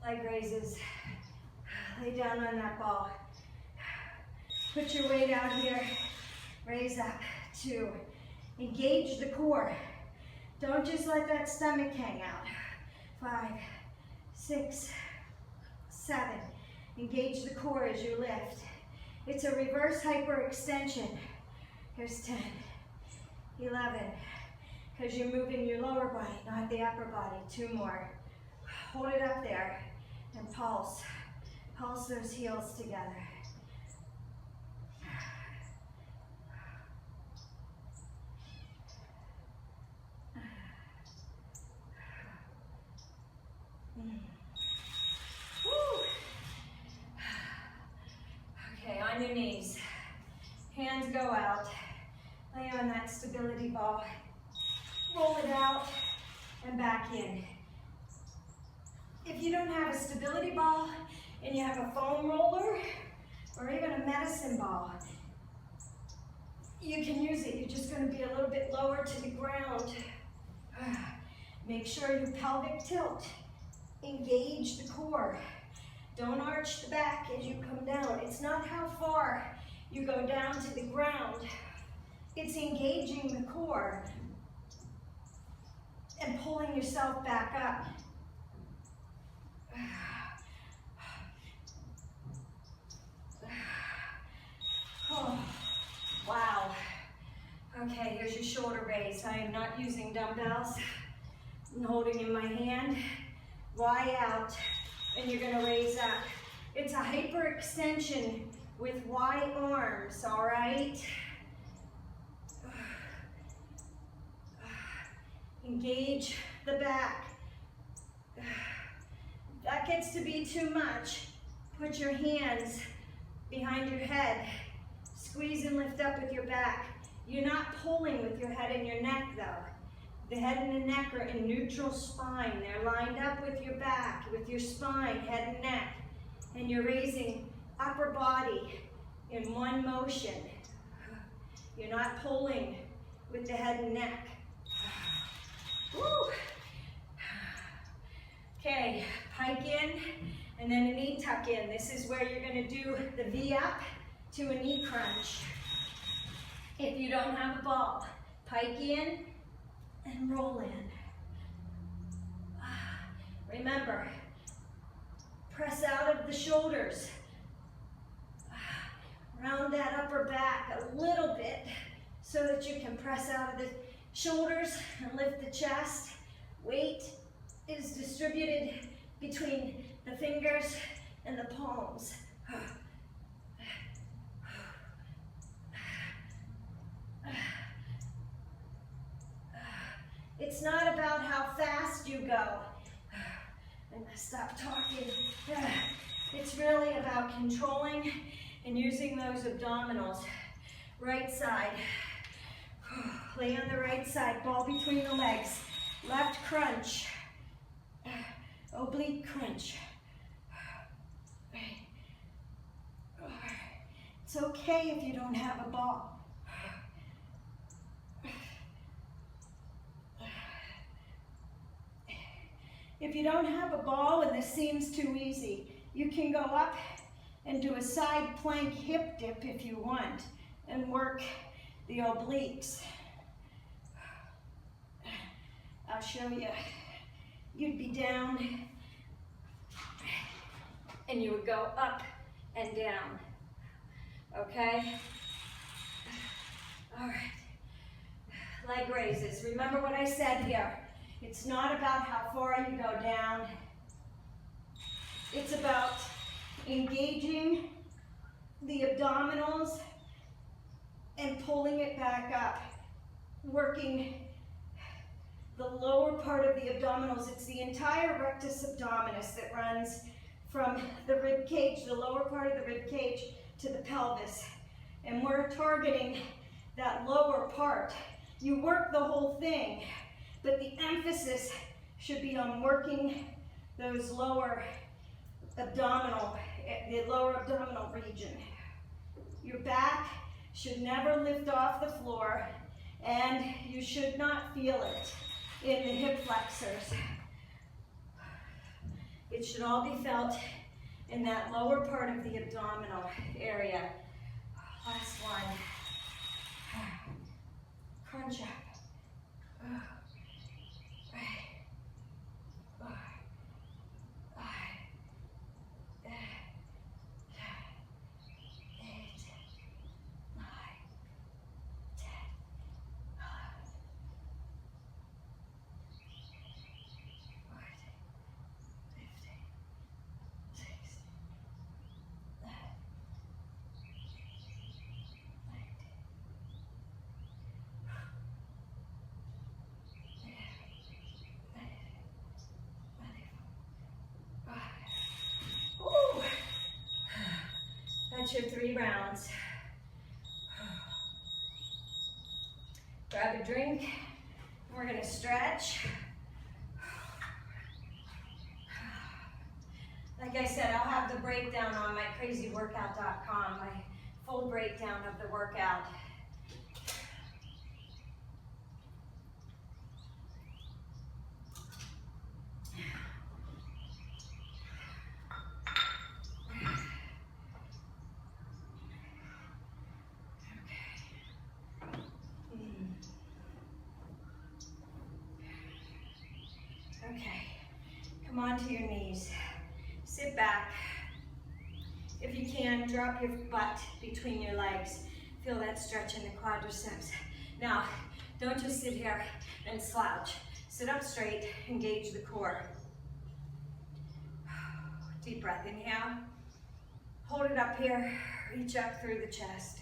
Leg raises. Lay down on that ball. Put your weight out here. Raise up. 2. Engage the core. Don't just let that stomach hang out. 5, 6, 7. Engage the core as you lift. It's a reverse hyperextension. Here's 10, 11. Because you're moving your lower body, not the upper body. 2 more. Hold it up there and pulse. Pulse those heels together. Woo. Okay, on your knees. Hands go out. Lay on that stability ball. Roll it out and back in. If you don't have a stability ball and you have a foam roller or even a medicine ball, you can use it. You're just going to be a little bit lower to the ground. Make sure you pelvic tilt. Engage the core. Don't arch the back as you come down. It's not how far you go down to the ground. It's engaging the core and pulling yourself back up. Oh, wow. Okay, here's your shoulder raise. I am not using dumbbells. I'm holding in my hand. Y out, and you're gonna raise up. It's a hyperextension with Y arms, all right? Engage the back. If that gets to be too much, put your hands behind your head. Squeeze and lift up with your back. You're not pulling with your head and your neck though. The head and the neck are in neutral spine. They're lined up with your back, with your spine, head and neck. And you're raising upper body in one motion. You're not pulling with the head and neck. Woo. Okay, pike in and then a knee tuck in. This is where you're going to do the V up to a knee crunch. If you don't have a ball, pike in and roll in. Remember, press out of the shoulders. Round that upper back a little bit so that you can press out of the shoulders and lift the chest. Weight is distributed between the fingers and the palms. It's not about how fast you go. I'm gonna stop talking. It's really about controlling and using those abdominals. Right side. Lay on the right side, ball between the legs. Left crunch. Oblique crunch. It's okay if you don't have a ball. If you don't have a ball and this seems too easy, you can go up and do a side plank hip dip if you want and work the obliques. I'll show you. You'd be down and you would go up and down. Okay? All right. Leg raises. Remember what I said here. It's not about how far you go down. It's about engaging the abdominals and pulling it back up. Working the lower part of the abdominals. It's the entire rectus abdominis that runs from the rib cage, the lower part of the rib cage, to the pelvis. And we're targeting that lower part. You work the whole thing, but the emphasis should be on working those lower abdominal, the lower abdominal region. Your back should never lift off the floor, and you should not feel it in the hip flexors. It should all be felt in that lower part of the abdominal area. Last one. Crunch up. That's your 3 rounds. Grab a drink. We're gonna stretch. Like I said, I'll have the breakdown on my crazyworkout.com, my full breakdown of the workout. Okay, come onto your knees. Sit back. If you can, drop your butt between your legs. Feel that stretch in the quadriceps. Now, don't just sit here and slouch. Sit up straight, engage the core. Deep breath, inhale. Hold it up here, reach up through the chest,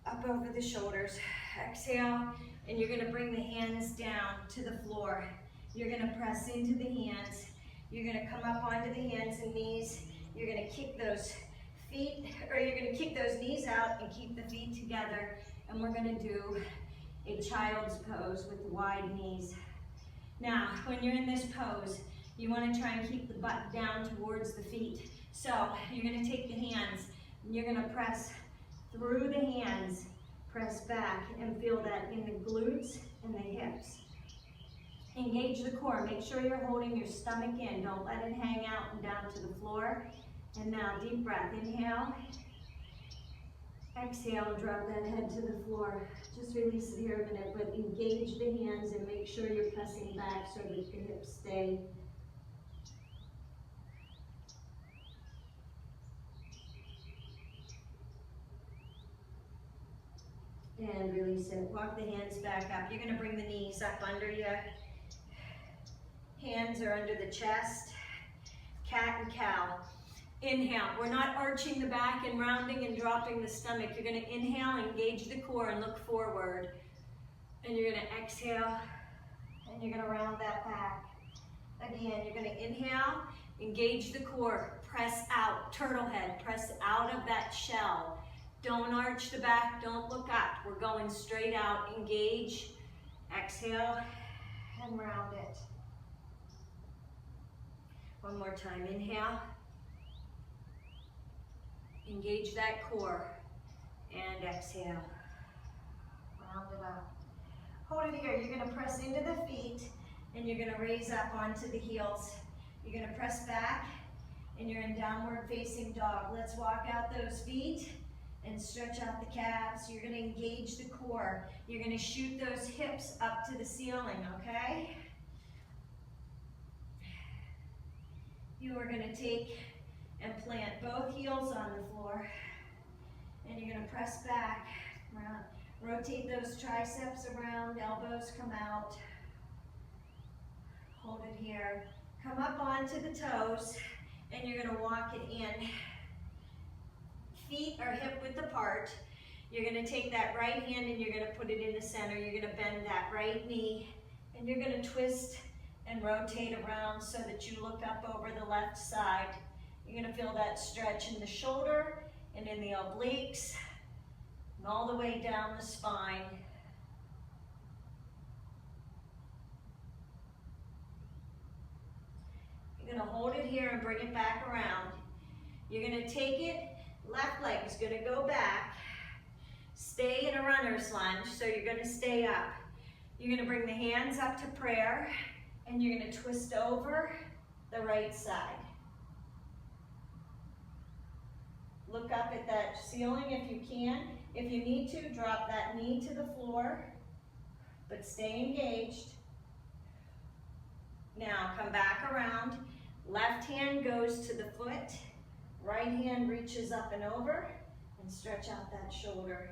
up over the shoulders. Exhale, and you're gonna bring the hands down to the floor. You're gonna press into the hands. You're gonna come up onto the hands and knees. You're gonna kick those feet, or you're gonna kick those knees out and keep the feet together. And we're gonna do a child's pose with wide knees. Now, when you're in this pose, you wanna try and keep the butt down towards the feet. So you're gonna take the hands and you're gonna press through the hands, press back, and feel that in the glutes and the hips. Engage the core. Make sure you're holding your stomach in. Don't let it hang out and down to the floor. And now deep breath. Inhale. Exhale, drop that head to the floor. Just release it here a minute, but engage the hands and make sure you're pressing back so that your hips stay. And release it. Walk the hands back up. You're gonna bring the knees up under you. Hands are under the chest. Cat and cow. Inhale. We're not arching the back and rounding and dropping the stomach. You're going to inhale, engage the core, and look forward. And you're going to exhale, and you're going to round that back. Again, you're going to inhale, engage the core, press out, turtle head, press out of that shell. Don't arch the back, don't look up. We're going straight out, engage, exhale, and round it. One more time, inhale. Engage that core, and exhale. Round it up. Hold it here. You're going to press into the feet, and you're going to raise up onto the heels. You're going to press back, and you're in downward facing dog. Let's walk out those feet and stretch out the calves. You're going to engage the core. You're going to shoot those hips up to the ceiling, okay? You are going to take and plant both heels on the floor, and you're going to press back, rotate those triceps around, elbows come out, hold it here, come up onto the toes, and you're going to walk it in. Feet are hip width apart. You're going to take that right hand and you're going to put it in the center. You're going to bend that right knee, and you're going to twist and rotate around so that you look up over the left side. You're going to feel that stretch in the shoulder and in the obliques and all the way down the spine. You're going to hold it here and bring it back around. You're going to take it, left leg is going to go back, stay in a runner's lunge, so you're going to stay up. You're going to bring the hands up to prayer, and you're going to twist over the right side. Look up at that ceiling if you can. If you need to, drop that knee to the floor, but stay engaged. Now come back around. Left hand goes to the foot. Right hand reaches up and over, and stretch out that shoulder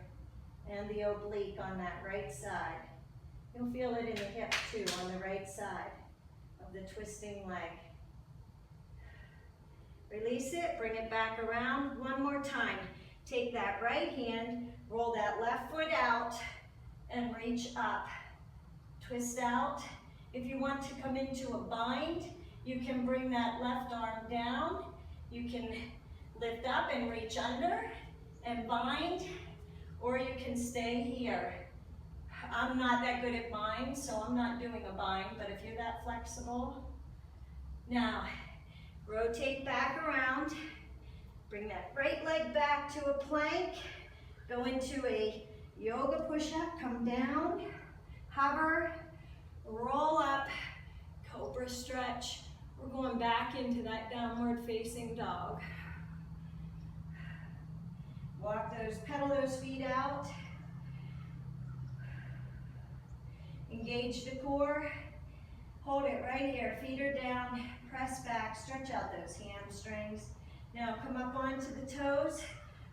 and the oblique on that right side. You'll feel it in the hip too on the right side of the twisting leg. Release it, bring it back around. One more time. Take that right hand, roll that left foot out, and reach up. Twist out. If you want to come into a bind, you can bring that left arm down. You can lift up and reach under. and bind, or you can stay here. I'm not that good at bind, so I'm not doing a bind, but if you're that flexible. Now, rotate back around, bring that right leg back to a plank, go into a yoga push-up, come down, hover, roll up, cobra stretch. We're going back into that downward facing dog. Pedal those feet out. Engage the core. Hold it right here, feet are down, press back, stretch out those hamstrings. Now come up onto the toes,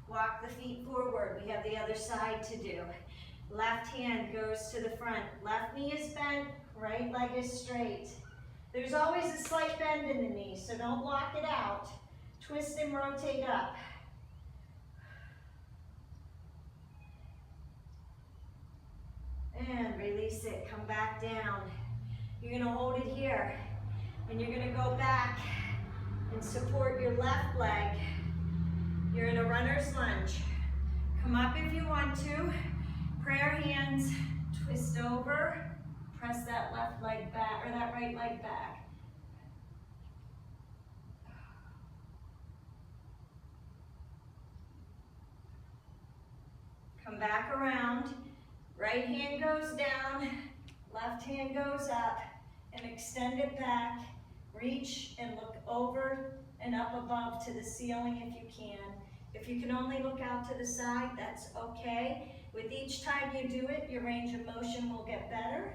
walk the feet forward. We have the other side to do. Left hand goes to the front, left knee is bent, right leg is straight. There's always a slight bend in the knee, so don't lock it out. Twist and rotate up. And release it, come back down. You're gonna hold it here, and you're gonna go back and support your left leg. You're in a runner's lunge. Come up if you want to. Prayer hands, twist over, press that left leg back, or that right leg back. Come back around. Right hand goes down, left hand goes up, and extend it back. Reach and look over and up above to the ceiling if you can. If you can only look out to the side, that's okay. With each time you do it, your range of motion will get better,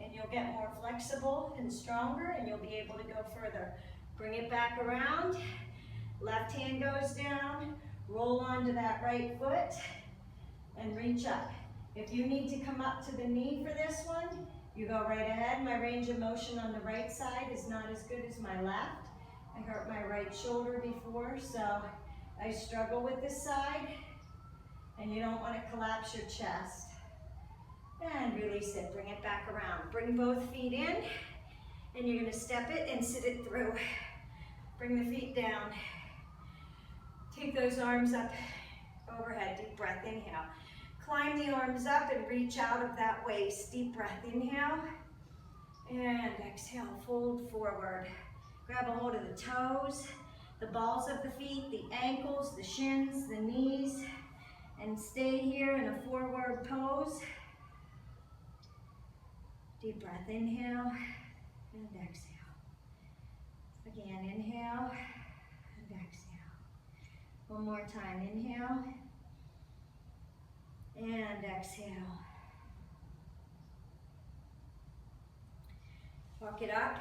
and you'll get more flexible and stronger, and you'll be able to go further. Bring it back around. Left hand goes down, roll onto that right foot, and reach up. If you need to come up to the knee for this one, you go right ahead. My range of motion on the right side is not as good as my left. I hurt my right shoulder before, so I struggle with this side, and you don't want to collapse your chest. And release it, bring it back around. Bring both feet in, and you're gonna step it and sit it through. Bring the feet down. Take those arms up overhead, deep breath, inhale. Climb the arms up and reach out of that waist. Deep breath, inhale. And exhale, fold forward. Grab a hold of the toes, the balls of the feet, the ankles, the shins, the knees, and stay here in a forward pose. Deep breath, inhale and exhale. Again, inhale and exhale. One more time, inhale and exhale. Walk it up.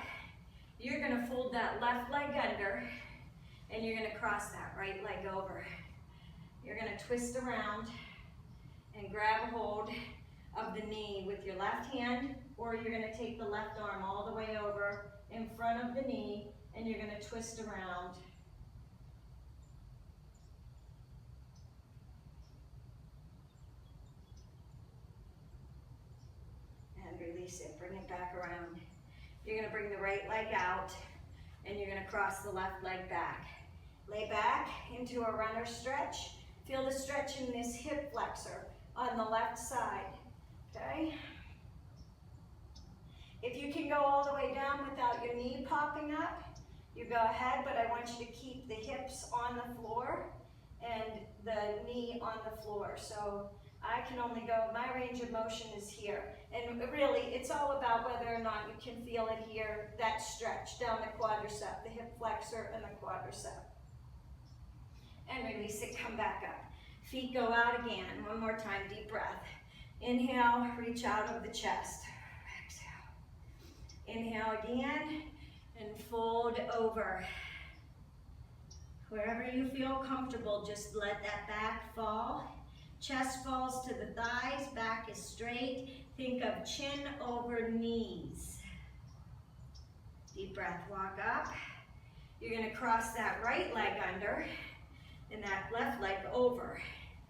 You're gonna fold that left leg under, and you're gonna cross that right leg over. You're gonna twist around and grab a hold of the knee with your left hand, or you're gonna take the left arm all the way over in front of the knee, and you're gonna twist around. And release it, bring it back around. You're gonna bring the right leg out, and you're gonna cross the left leg back. Lay back into a runner stretch. Feel the stretch in this hip flexor on the left side, okay? If you can go all the way down without your knee popping up, you go ahead, but I want you to keep the hips on the floor and the knee on the floor. So I can only go, my range of motion is here. And really, it's all about whether or not you can feel it here, that stretch down the quadricep, the hip flexor and the quadricep. And release it, come back up. Feet go out again, one more time, deep breath. Inhale, reach out of the chest. Exhale. Inhale again, and fold over. Wherever you feel comfortable, just let that back fall. Chest falls to the thighs, back is straight. Think of chin over knees. Deep breath, walk up. You're gonna cross that right leg under and that left leg over.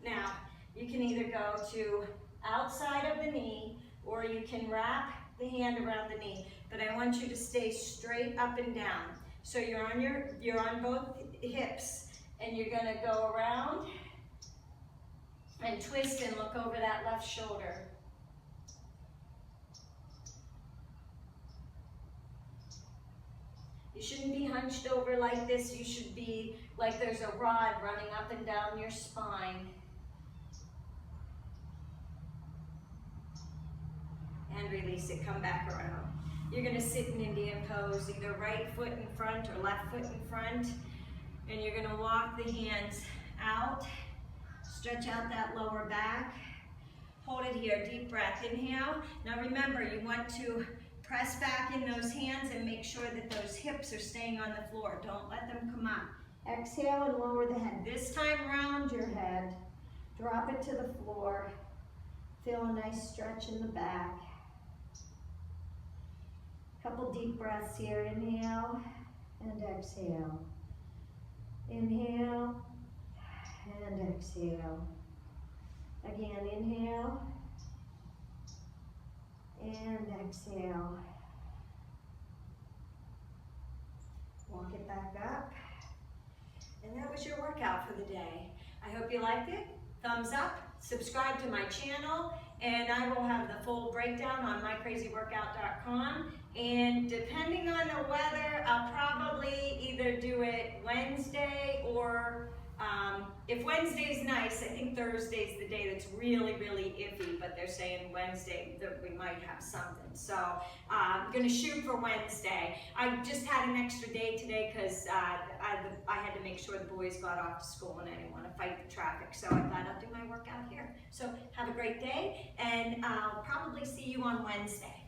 Now, you can either go to outside of the knee, or you can wrap the hand around the knee, but I want you to stay straight up and down. So you're on both hips, and you're gonna go around And twist and look over that left shoulder. You shouldn't be hunched over like this. You should be like there's a rod running up and down your spine. And release it, come back around. You're gonna sit in Indian pose, either right foot in front or left foot in front. And you're gonna walk the hands out, stretch out that lower back. Hold it here, deep breath, inhale. Now remember, you want to press back in those hands and make sure that those hips are staying on the floor. Don't let them come up. Exhale and lower the head. This time round your head. Drop it to the floor. Feel a nice stretch in the back. Couple deep breaths here. Inhale and exhale. Inhale and exhale. Again, inhale and exhale. Walk it back up. And that was your workout for the day. I hope you liked it. Thumbs up, subscribe to my channel, and I will have the full breakdown on mycrazyworkout.com. And depending on the weather, I'll probably either do it Wednesday or if Wednesday's nice, I think Thursday's the day that's really, really iffy, but they're saying Wednesday that we might have something. So I'm gonna shoot for Wednesday. I just had an extra day today because I had to make sure the boys got off to school and I didn't want to fight the traffic. So I thought I'll do my workout here. So have a great day, and I'll probably see you on Wednesday.